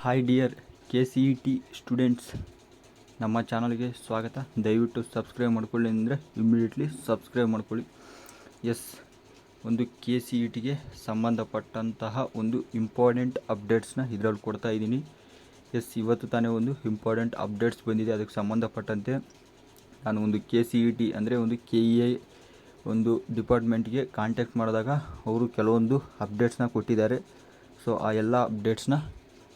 Hi dear KCET students, ನಮ್ಮ ಚಾನಲ್ಗೆ ಸ್ವಾಗತ. ದಯವಿಟ್ಟು ಸಬ್ಸ್ಕ್ರೈಬ್ ಮಾಡ್ಕೊಳ್ಳಿ ಅಂದರೆ ಇಮ್ಮಿಡಿಯೇಟ್ಲಿ ಸಬ್ಸ್ಕ್ರೈಬ್ ಮಾಡ್ಕೊಳ್ಳಿ. ಒಂದು KCETಗೆ ಸಂಬಂಧಪಟ್ಟಂತಹ ಒಂದು ಇಂಪಾರ್ಟೆಂಟ್ ಅಪ್ಡೇಟ್ಸ್ನ ಇದರಲ್ಲಿ ಕೊಡ್ತಾ ಇದ್ದೀನಿ. ಇವತ್ತು ತಾನೇ ಒಂದು ಇಂಪಾರ್ಟೆಂಟ್ ಅಪ್ಡೇಟ್ಸ್ ಬಂದಿದೆ. ಅದಕ್ಕೆ ಸಂಬಂಧಪಟ್ಟಂತೆ ನಾನು ಒಂದು KCET ಅಂದರೆ ಒಂದು KEI ಒಂದು ಡಿಪಾರ್ಟ್ಮೆಂಟ್ಗೆ ಕಾಂಟ್ಯಾಕ್ಟ್ ಮಾಡಿದಾಗ ಅವರು ಕೆಲವೊಂದು ಅಪ್ಡೇಟ್ಸ್ನ ಕೊಟ್ಟಿದ್ದಾರೆ. ಸೊ ಆ ಎಲ್ಲ ಅಪ್ಡೇಟ್ಸ್ನ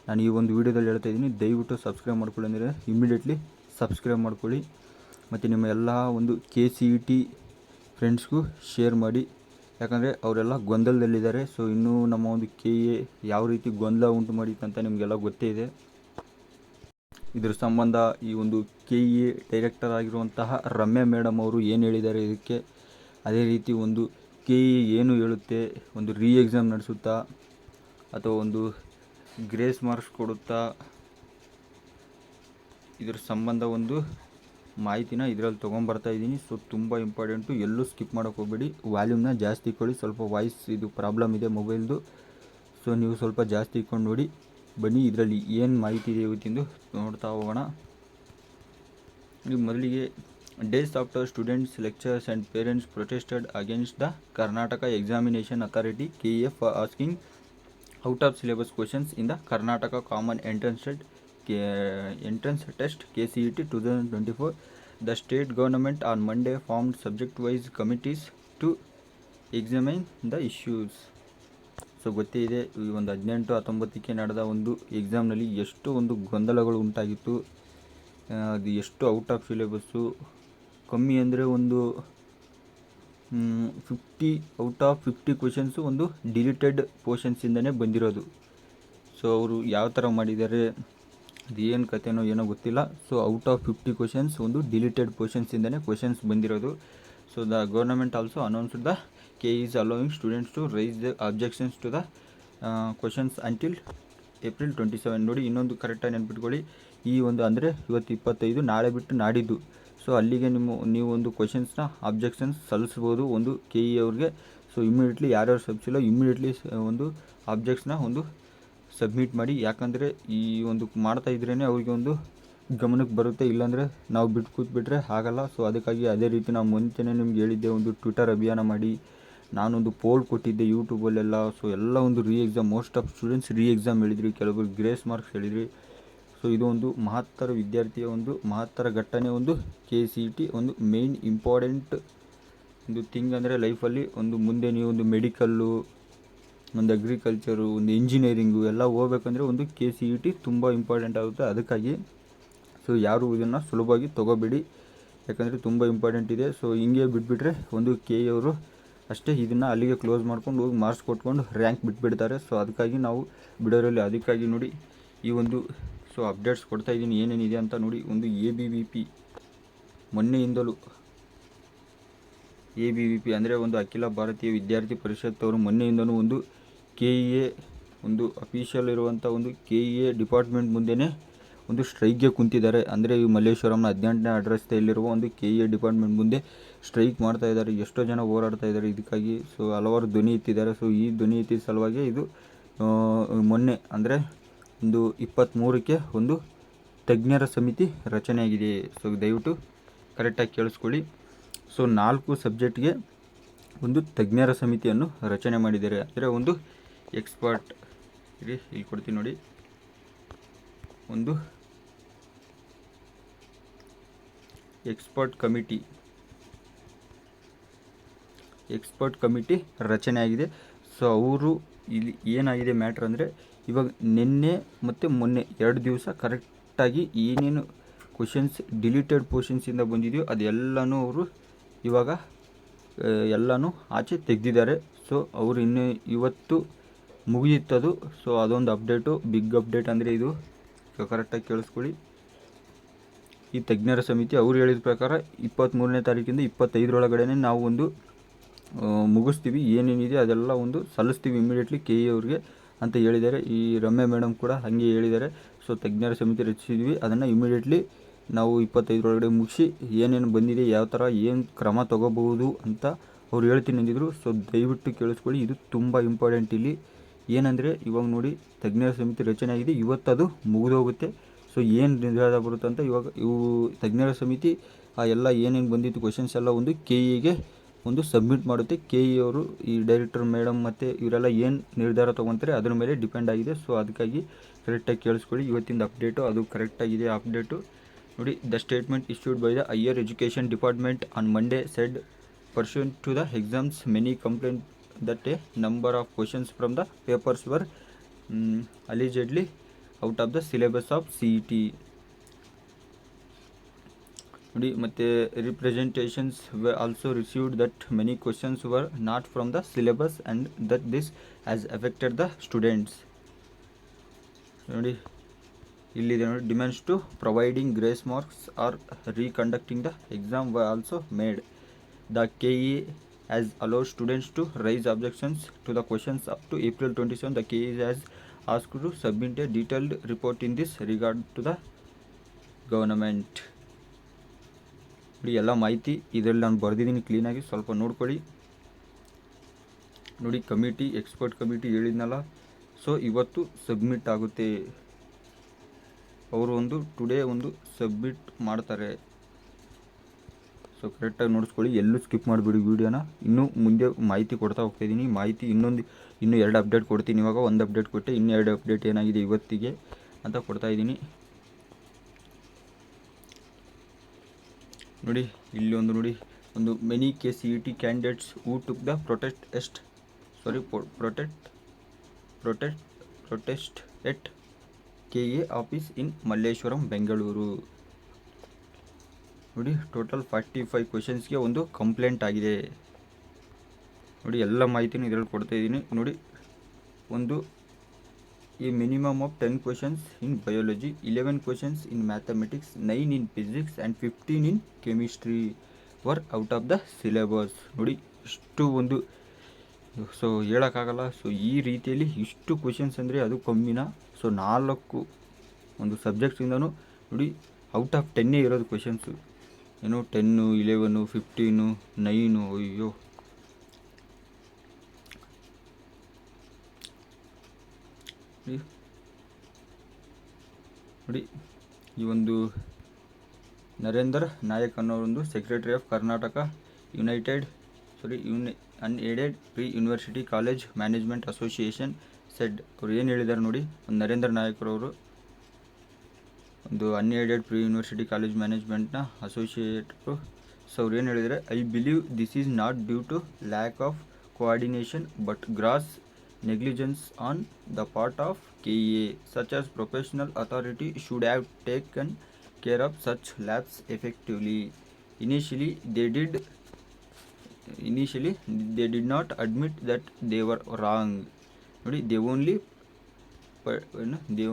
ನಾನು ಈ ಒಂದು ವಿಡಿಯೋದಲ್ಲಿ ಹೇಳ್ತಾ ಇದ್ದೀನಿ. ದಯವಿಟ್ಟು ಸಬ್ಸ್ಕ್ರೈಬ್ ಮಾಡ್ಕೊಳ್ಳಿ ಅಂದರೆ ಇಮ್ಮಿಡಿಯೇಟ್ಲಿ ಸಬ್ಸ್ಕ್ರೈಬ್ ಮಾಡ್ಕೊಳ್ಳಿ. ಮತ್ತು ನಿಮ್ಮ ಎಲ್ಲ ಒಂದು KCET ಫ್ರೆಂಡ್ಸ್ಗೂ ಶೇರ್ ಮಾಡಿ, ಯಾಕಂದರೆ ಅವರೆಲ್ಲ ಗೊಂದಲದಲ್ಲಿದ್ದಾರೆ. ಸೊ ಇನ್ನೂ ನಮ್ಮ ಒಂದು KEI ಯಾವ ರೀತಿ ಗೊಂದಲ ಉಂಟು ಮಾಡಿತ್ತು ಅಂತ ನಿಮಗೆಲ್ಲ ಗೊತ್ತೇ ಇದೆ. ಇದರ ಸಂಬಂಧ ಈ ಒಂದು KEI ಡೈರೆಕ್ಟರ್ ಆಗಿರುವಂತಹ ರಮ್ಯಾ ಮೇಡಮ್ ಅವರು ಏನು ಹೇಳಿದ್ದಾರೆ ಇದಕ್ಕೆ, ಅದೇ ರೀತಿ ಒಂದು KEI ಏನು ಹೇಳುತ್ತೆ, ಒಂದು ಎಕ್ಸಾಮ್ ನಡೆಸುತ್ತಾ ಅಥವಾ ಒಂದು ಗ್ರೇಸ್ ಮಾರ್ಕ್ಸ್ ಕೊಡುತ್ತಾ, ಇದರ ಸಂಬಂಧ ಒಂದು ಮಾಹಿತಿನ ಇದರಲ್ಲಿ ತೊಗೊಂಬರ್ತಾ ಇದ್ದೀನಿ. ಸೊ ತುಂಬ ಇಂಪಾರ್ಟೆಂಟು, ಎಲ್ಲೂ ಸ್ಕಿಪ್ ಮಾಡೋಕ್ಕೆ ಹೋಗಬೇಡಿ. ವಾಲ್ಯೂಮ್ನ ಜಾಸ್ತಿ ಇಟ್ಕೊಳ್ಳಿ, ಸ್ವಲ್ಪ ವಾಯ್ಸ್ ಇದು ಪ್ರಾಬ್ಲಮ್ ಇದೆ ಮೊಬೈಲ್ದು. ಸೊ ನೀವು ಸ್ವಲ್ಪ ಜಾಸ್ತಿ ಇಟ್ಕೊಂಡು ನೋಡಿ. ಬನ್ನಿ ಇದರಲ್ಲಿ ಏನು ಮಾಹಿತಿ ಇದೆ ಇವತ್ತಿಂದು ನೋಡ್ತಾ ಹೋಗೋಣ. ಮೊದಲಿಗೆ, days after students, lecturers and parents protested against the Karnataka examination authority KEI for asking out of syllabus questions in the Karnataka Common Entrance Test KCET 2024. The state government on Monday formed subject-wise committees to examine the issues. So ಗೊತ್ತೇ ಇದೆ, ಈ ಒಂದು 18-19ಕ್ಕೆ ನಡೆದ ಒಂದು ಎಕ್ಸಾಮ್ನಲ್ಲಿ ಎಷ್ಟು ಒಂದು ಗೊಂದಲಗಳು ಉಂಟಾಗಿತ್ತು. ಅದು ಎಷ್ಟು ಔಟ್ ಆಫ್ ಸಿಲೆಬಸ್ಸು, ಕಮ್ಮಿ ಅಂದರೆ ಒಂದು 50 ಔಟ್ ಆಫ್ 50 ಕ್ವೆಶನ್ಸು ಒಂದು ಡಿಲೀಟೆಡ್ ಪೋರ್ಷನ್ಸಿಂದನೇ ಬಂದಿರೋದು. ಸೊ ಅವರು ಯಾವ ಥರ ಮಾಡಿದ್ದಾರೆ, ಅದು ಏನು ಕಥೆನೋ ಏನೋ ಗೊತ್ತಿಲ್ಲ. ಸೊ ಔಟ್ ಆಫ್ 50 ಕ್ವೆಶನ್ಸ್ ಒಂದು ಡಿಲೀಟೆಡ್ ಪೋರ್ಷನ್ಸಿಂದನೇ ಕ್ವೆಶನ್ಸ್ ಬಂದಿರೋದು. So the government also announced the KEI is allowing students to raise their objections to the questions until April 27. ನೋಡಿ, ಇನ್ನೊಂದು ಕರೆಕ್ಟಾಗಿ ನೆನ್ಪಿಟ್ಕೊಳ್ಳಿ. ಈ ಒಂದು ಅಂದರೆ ಇವತ್ತು 25, ನಾಳೆ ಬಿಟ್ಟು ನಾಡಿದ್ದು. ಸೊ ಅಲ್ಲಿಗೆ ನೀವು ಒಂದು ಕ್ವೆಶನ್ಸ್ನ ಅಬ್ಜೆಕ್ಷನ್ಸ್ ಸಲ್ಲಿಸ್ಬೋದು ಒಂದು KEI ಅವ್ರಿಗೆ. ಸೊ ಇಮ್ಮಿಡಿಯೇಟ್ಲಿ ಯಾರ್ಯಾರು ಸಲ್ಲಿಸಿಲ್ಲ ಇಮ್ಮಿಡಿಯೇಟ್ಲಿ ಒಂದು ಅಬ್ಜೆಕ್ಟ್ಸ್ನ ಒಂದು ಸಬ್ಮಿಟ್ ಮಾಡಿ. ಯಾಕಂದರೆ ಈ ಒಂದು ಮಾಡ್ತಾ ಇದ್ರೇ ಅವ್ರಿಗೆ ಒಂದು ಗಮನಕ್ಕೆ ಬರುತ್ತೆ, ಇಲ್ಲಾಂದರೆ ನಾವು ಬಿಟ್ಟು ಕೂತ್ಬಿಟ್ರೆ ಆಗಲ್ಲ. ಸೊ ಅದಕ್ಕಾಗಿ ಅದೇ ರೀತಿ ನಾವು ಮುಂಚೆನೇ ನಿಮ್ಗೆ ಹೇಳಿದ್ದೆ, ಒಂದು ಟ್ವಿಟರ್ ಅಭಿಯಾನ ಮಾಡಿ, ನಾನೊಂದು ಪೋಲ್ ಕೊಟ್ಟಿದ್ದೆ ಯೂಟ್ಯೂಬಲ್ಲೆಲ್ಲ. ಸೊ ಎಲ್ಲ ಒಂದು exam, most of students exam ಹೇಳಿದ್ರಿ, ಕೆಲವರು ಗ್ರೇಸ್ ಮಾರ್ಕ್ಸ್ ಹೇಳಿದ್ರಿ. ಸೊ ಇದು ಒಂದು ಮಹತ್ತರ ವಿದ್ಯಾರ್ಥಿಯ ಒಂದು ಮಹತ್ತರ ಘಟನೆ. ಒಂದು KCET ಒಂದು ಮೇಯ್ನ್ ಇಂಪಾರ್ಟೆಂಟ್ ಒಂದು ಥಿಂಗ್ ಅಂದರೆ ಲೈಫಲ್ಲಿ ಒಂದು ಮುಂದೆ ನೀವು ಒಂದು ಮೆಡಿಕಲ್ಲು, ಒಂದು ಅಗ್ರಿಕಲ್ಚರು, ಒಂದು ಇಂಜಿನಿಯರಿಂಗು ಎಲ್ಲ ಹೋಗ್ಬೇಕಂದ್ರೆ ಒಂದು KCET ತುಂಬ ಇಂಪಾರ್ಟೆಂಟ್ ಆಗುತ್ತೆ. ಅದಕ್ಕಾಗಿ ಸೊ ಯಾರು ಇದನ್ನು ಸುಲಭವಾಗಿ ತೊಗೋಬೇಡಿ, ಯಾಕಂದರೆ ತುಂಬ ಇಂಪಾರ್ಟೆಂಟ್ ಇದೆ. ಸೊ ಹಿಂಗೆ ಬಿಟ್ಬಿಟ್ರೆ ಒಂದು KEI ಅವರು ಅಷ್ಟೇ ಇದನ್ನು ಅಲ್ಲಿಗೆ ಕ್ಲೋಸ್ ಮಾಡ್ಕೊಂಡು ಹೋಗಿ ಮಾರ್ಕ್ಸ್ ಕೊಟ್ಕೊಂಡು ರ್ಯಾಂಕ್ ಬಿಟ್ಬಿಡ್ತಾರೆ. ಸೊ ಅದಕ್ಕಾಗಿ ನಾವು ಬಿಡೋರಲ್ಲಿ, ಅದಕ್ಕಾಗಿ ನೋಡಿ ಈ ಒಂದು ಸೊ ಅಪ್ಡೇಟ್ಸ್ ಕೊಡ್ತಾ ಇದ್ದೀನಿ ಏನೇನಿದೆ ಅಂತ ನೋಡಿ. ಒಂದು ABVP ಮೊನ್ನೆಯಿಂದಲೂ ABVP ಅಂದರೆ ಒಂದು ಅಖಿಲ ಭಾರತೀಯ ವಿದ್ಯಾರ್ಥಿ ಪರಿಷತ್ ಅವರು ಮೊನ್ನೆಯಿಂದಲೂ ಒಂದು KEI ಒಂದು ಅಫಿಷಿಯಲ್ ಇರುವಂಥ ಒಂದು KEI ಡಿಪಾರ್ಟ್ಮೆಂಟ್ ಮುಂದೆನೇ ಒಂದು ಸ್ಟ್ರೈಕ್ಗೆ ಕುಂತಿದ್ದಾರೆ. ಅಂದರೆ ಈ ಮಲ್ಲೇಶ್ವರಂನ 18ನೇ ಅಡ್ರೆಸ್ಸಲ್ಲಿರುವ ಒಂದು KEI ಡಿಪಾರ್ಟ್ಮೆಂಟ್ ಮುಂದೆ ಸ್ಟ್ರೈಕ್ ಮಾಡ್ತಾ ಇದ್ದಾರೆ. ಎಷ್ಟೋ ಜನ ಹೋರಾಡ್ತಾ ಇದ್ದಾರೆ ಇದಕ್ಕಾಗಿ. ಸೊ ಹಲವಾರು ಧ್ವನಿ ಎತ್ತಿದ್ದಾರೆ. ಸೊ ಈ ಧ್ವನಿ ಎತ್ತಿದ ಸಲುವಾಗಿ ಇದು ಮೊನ್ನೆ ಅಂದರೆ ಒಂದು 23ಕ್ಕೆ ಒಂದು ತಜ್ಞರ ಸಮಿತಿ ರಚನೆಯಾಗಿದೆ. ಸೊ ದಯವಿಟ್ಟು ಕರೆಕ್ಟಾಗಿ ಕೇಳಿಸ್ಕೊಳ್ಳಿ. ಸೊ 4 ಸಬ್ಜೆಕ್ಟ್ಗೆ ಒಂದು ತಜ್ಞರ ಸಮಿತಿಯನ್ನು ರಚನೆ ಮಾಡಿದ್ದಾರೆ. ಅಂದರೆ ಒಂದು ಎಕ್ಸ್ಪರ್ಟ್, ಇಲ್ಲಿ ಕೊಡ್ತೀನಿ ನೋಡಿ, ಒಂದು ಎಕ್ಸ್ಪರ್ಟ್ ಕಮಿಟಿ ರಚನೆಯಾಗಿದೆ. ಸೊ ಅವರು ಇಲ್ಲಿ ಏನಾಗಿದೆ ಮ್ಯಾಟ್ರ್ ಅಂದರೆ, ಇವಾಗ ನಿನ್ನೆ ಮತ್ತು ಮೊನ್ನೆ 2 ದಿವಸ ಕರೆಕ್ಟಾಗಿ ಏನೇನು ಕ್ವೆಶನ್ಸ್ ಡಿಲೀಟೆಡ್ ಪೋರ್ಷನ್ಸಿಂದ ಬಂದಿದೆಯೋ ಅದೆಲ್ಲನೂ ಅವರು ಇವಾಗ ಎಲ್ಲನೂ ಆಚೆ ತೆಗೆದಿದ್ದಾರೆ. ಸೊ ಅವರು ಇನ್ನೂ ಇವತ್ತು ಮುಗಿಯುತ್ತದು. ಸೊ ಅದೊಂದು ಅಪ್ಡೇಟು, ಬಿಗ್ ಅಪ್ಡೇಟ್. ಅಂದರೆ ಇದು ಕರೆಕ್ಟಾಗಿ ಕೇಳಿಸ್ಕೊಳ್ಳಿ. ಈ ತಜ್ಞರ ಸಮಿತಿ ಅವ್ರು ಹೇಳಿದ ಪ್ರಕಾರ 23ನೇ ತಾರೀಕಿಂದ 25ರೊಳಗಡೆ ನಾವು ಒಂದು ಮುಗಿಸ್ತೀವಿ, ಏನೇನಿದೆ ಅದೆಲ್ಲ ಒಂದು ಸಲ್ಲಿಸ್ತೀವಿ ಇಮಿಡಿಯೇಟ್ಲಿ KEI ಅವ್ರಿಗೆ ಅಂತ ಹೇಳಿದ್ದಾರೆ. ಈ ರಮ್ಯಾ ಮೇಡಮ್ ಕೂಡ ಹಾಗೆ ಹೇಳಿದ್ದಾರೆ. ಸೊ ತಜ್ಞರ ಸಮಿತಿ ರಚಿಸಿದ್ವಿ, ಅದನ್ನು ಇಮಿಡಿಯೇಟ್ಲಿ ನಾವು 25ರೊಳಗಡೆ ಮುಗಿಸಿ ಏನೇನು ಬಂದಿದೆ, ಯಾವ ಥರ ಏನು ಕ್ರಮ ತೊಗೋಬಹುದು ಅಂತ ಅವ್ರು ಹೇಳ್ತೀನಿ ಅಂದಿದ್ರು. ಸೊ ದಯವಿಟ್ಟು ಕೇಳಿಸ್ಕೊಳ್ಳಿ, ಇದು ತುಂಬ ಇಂಪಾರ್ಟೆಂಟ್. ಇಲ್ಲಿ ಏನಂದರೆ ಇವಾಗ ನೋಡಿ ತಜ್ಞರ ಸಮಿತಿ ರಚನೆ ಆಗಿದೆ, ಇವತ್ತದು ಮುಗಿದೋಗುತ್ತೆ. ಸೊ ಏನು ನಿರ್ಧಾರ ಬರುತ್ತೆ ಅಂತ ಇವಾಗ ಇವು ತಜ್ಞರ ಸಮಿತಿ ಆ ಎಲ್ಲ ಏನೇನು ಬಂದಿತ್ತು ಕ್ವಶನ್ಸ್ ಎಲ್ಲ ಒಂದು ಕೆ ಇಗೆ ಒಂದು ಸಬ್ಮಿಟ್ ಮಾಡುತ್ತೆ. ಕೆ ಇ ಅವರು ಈ ಡೈರೆಕ್ಟರ್ ಮೇಡಮ್ ಮತ್ತು ಇವರೆಲ್ಲ ಏನು ನಿರ್ಧಾರ ತೊಗೊತಾರೆ ಅದ್ರ ಮೇಲೆ ಡಿಪೆಂಡ್ ಆಗಿದೆ. ಸೊ ಅದಕ್ಕಾಗಿ ಕರೆಕ್ಟಾಗಿ ಕೇಳಿಸ್ಕೊಳ್ಳಿ, ಇವತ್ತಿಂದ ಅಪ್ಡೇಟು ಅದು ಕರೆಕ್ಟಾಗಿದೆ ಅಪ್ಡೇಟು ನೋಡಿ. The statement issued by the higher education department on Monday shed pursuant to the exams many complained that a number of questions from the papers were allegedly out of the syllabus of CET. ನೋಡಿ ಮತ್ತು representations were also received that many questions were not from the syllabus and that this has affected the students. ನೋಡಿ ಇಲ್ಲಿದೆ ನೋಡಿ, demands to providing grace marks or reconducting the exam were also made. The KE has allowed students to raise objections to the questions up to April 27. The KE has asked to submit a detailed report in this regard to the government. ನೋಡಿ ಎಲ್ಲ ಮಾಹಿತಿ ಇದರಲ್ಲಿ ನಾನು ಬರೆದಿದ್ದೀನಿ ಕ್ಲೀನಾಗಿ, ಸ್ವಲ್ಪ ನೋಡ್ಕೊಳ್ಳಿ. ನೋಡಿ ಕಮಿಟಿ ಎಕ್ಸ್ಪರ್ಟ್ ಕಮಿಟಿ ಹೇಳಿದ್ನಲ್ಲ, ಸೊ ಇವತ್ತು ಸಬ್ಮಿಟ್ ಆಗುತ್ತೆ. ಅವರು ಒಂದು ಟುಡೇ ಒಂದು ಸಬ್ಮಿಟ್ ಮಾಡ್ತಾರೆ. ಸೊ ಕರೆಕ್ಟಾಗಿ ನೋಡಿಸ್ಕೊಳ್ಳಿ, ಎಲ್ಲೂ ಸ್ಕಿಪ್ ಮಾಡಿಬಿಡಿ ವೀಡಿಯೋನ. ಇನ್ನೂ ಮುಂದೆ ಮಾಹಿತಿ ಕೊಡ್ತಾ ಹೋಗ್ತಾಯಿದ್ದೀನಿ. ಮಾಹಿತಿ ಇನ್ನೂ 2 ಅಪ್ಡೇಟ್ ಕೊಡ್ತೀನಿ. ಇವಾಗ 1 ಅಪ್ಡೇಟ್ ಕೊಟ್ಟೆ, ಇನ್ನೂ 2 ಅಪ್ಡೇಟ್ ಏನಾಗಿದೆ ಇವತ್ತಿಗೆ ಅಂತ ಕೊಡ್ತಾಯಿದ್ದೀನಿ. ನೋಡಿ ಇಲ್ಲಿ ನೋಡಿ ಒಂದು many KCET candidates who took the protest at KA office in Malleshwaram, Bengaluru. ನೋಡಿ ಟೋಟಲ್ 45 ಕ್ವೆಶನ್ಸ್ಗೆ ಒಂದು ಕಂಪ್ಲೇಂಟ್ ಆಗಿದೆ. ನೋಡಿ ಎಲ್ಲ ಮಾಹಿತಿನೂ ಇದರಲ್ಲಿ ಕೊಡ್ತಾಯಿದ್ದೀನಿ. ನೋಡಿ ಒಂದು ಈ minimum of 10 questions in biology, 11 questions in mathematics, 9 in physics and 15 in chemistry var out of the syllabus. ನೋಡಿ ಇಷ್ಟು ಒಂದು ಸೊ ಹೇಳೋಕ್ಕಾಗಲ್ಲ. ಸೊ ಈ ರೀತಿಯಲ್ಲಿ ಇಷ್ಟು ಕ್ವೆಶನ್ಸ್ ಅಂದರೆ ಅದು ಕಮ್ಮಿನ. ಸೊ 4 ಒಂದು ಸಬ್ಜೆಕ್ಟ್ಸಿಂದನೂ ನೋಡಿ ಔಟ್ ಆಫ್ 10 ಇರೋದು ಕ್ವೆಶನ್ಸು. ಏನು 10, 11, 15, 9. ಅಯ್ಯೋ ನೋಡಿ ಈ ಒಂದು ನರೇಂದರ್ ನಾಯಕ್ ಅನ್ನೋರೊಂದು secretary of Karnataka unaided pre university college management association said. ಅವ್ರು ಏನು ಹೇಳಿದ್ದಾರೆ ನೋಡಿ, ಒಂದು ನರೇಂದ್ರ ನಾಯಕರವರು ಒಂದು ಅನ್ಏಡೆಡ್ ಪ್ರಿ ಯೂನಿವರ್ಸಿಟಿ ಕಾಲೇಜ್ ಮ್ಯಾನೇಜ್ಮೆಂಟ್ನ ಅಸೋಸಿಯೇಟ್ರು. ಸೊ ಅವ್ರು ಏನು ಹೇಳಿದರೆ, I believe this is not due to lack of coordination but gross negligence on the part of KA, such as professional authority should have taken care of such lapses effectively. Initially they did not admit that they were wrong. ನೋಡಿ they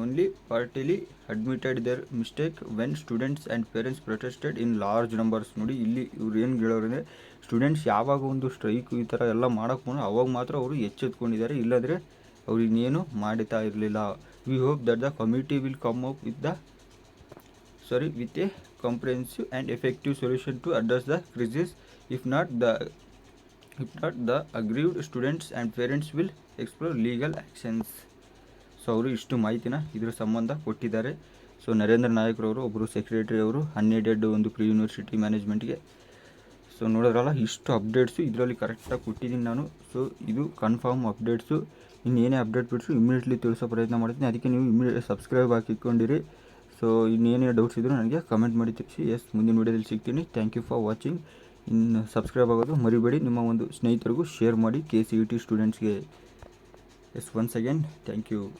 only partly admitted their mistake when students and parents protested in large numbers. ನೋಡಿ ಇಲ್ಲಿ ಇವ್ರು ಏನು ಹೇಳೋರಂದರೆ, students ಯಾವಾಗ ಒಂದು strike ಈ ಥರ ಎಲ್ಲ ಮಾಡೋಕ್ಕೆ ಬಂದು ಅವಾಗ ಮಾತ್ರ ಅವರು ಎಚ್ಚೆತ್ಕೊಂಡಿದ್ದಾರೆ, ಇಲ್ಲಾಂದರೆ ಅವ್ರು ಇನ್ನೇನು ಮಾಡ್ತಾ ಇರಲಿಲ್ಲ. We hope that the committee will come up with a comprehensive and effective solution to address the crisis. If not the aggrieved students and parents will explore legal actions. So ಅವರು ಇಷ್ಟು ಮಾಹಿತಿನ ಇದರ ಸಂಬಂಧ ಕೊಟ್ಟಿದ್ದಾರೆ. ಸೊ ನರೇಂದ್ರ ನಾಯಕರವರು ಒಬ್ಬರು secretary, ಅವರು unaided ಒಂದು pre university ಮ್ಯಾನೇಜ್ಮೆಂಟ್ಗೆ. ಸೊ ನೋಡೋದ್ರಲ್ಲ ಇಷ್ಟು ಅಪ್ಡೇಟ್ಸು ಇದರಲ್ಲಿ ಕರೆಕ್ಟಾಗಿ ಕೊಟ್ಟಿದ್ದೀನಿ ನಾನು. ಸೊ ಇದು ಕನ್ಫರ್ಮ್ ಅಪ್ಡೇಟ್ಸು. ಇನ್ನೇನೇ ಅಪ್ಡೇಟ್ ಬಿಡಿಸು ಇಮಿಡಿಯೇಟ್ಲಿ ತಿಳಿಸೋ ಪ್ರಯತ್ನ ಮಾಡ್ತೀನಿ. ಅದಕ್ಕೆ ನೀವು ಇಮಿಡಿಯೇಟ್ ಸಬ್ಸ್ಕ್ರೈಬ್ ಹಾಕಿಕೊಂಡಿರಿ. ಸೊ ಇನ್ನೇನೇ ಡೌಟ್ಸ್ ಇದ್ದರೂ ನನಗೆ ಕಮೆಂಟ್ ಮಾಡಿ ತಿಳಿಸಿ. ಮುಂದಿನ ವೀಡಿಯೋದಲ್ಲಿ ಸಿಗ್ತೀನಿ. Thank you for watching. ಇನ್ನು ಸಬ್ಸ್ಕ್ರೈಬ್ ಆಗೋದು ಮರಿಬೇಡಿ. ನಿಮ್ಮ ಒಂದು ಸ್ನೇಹಿತರಿಗೂ ಶೇರ್ ಮಾಡಿ KCET ಸ್ಟೂಡೆಂಟ್ಸ್ಗೆ. once again, thank you.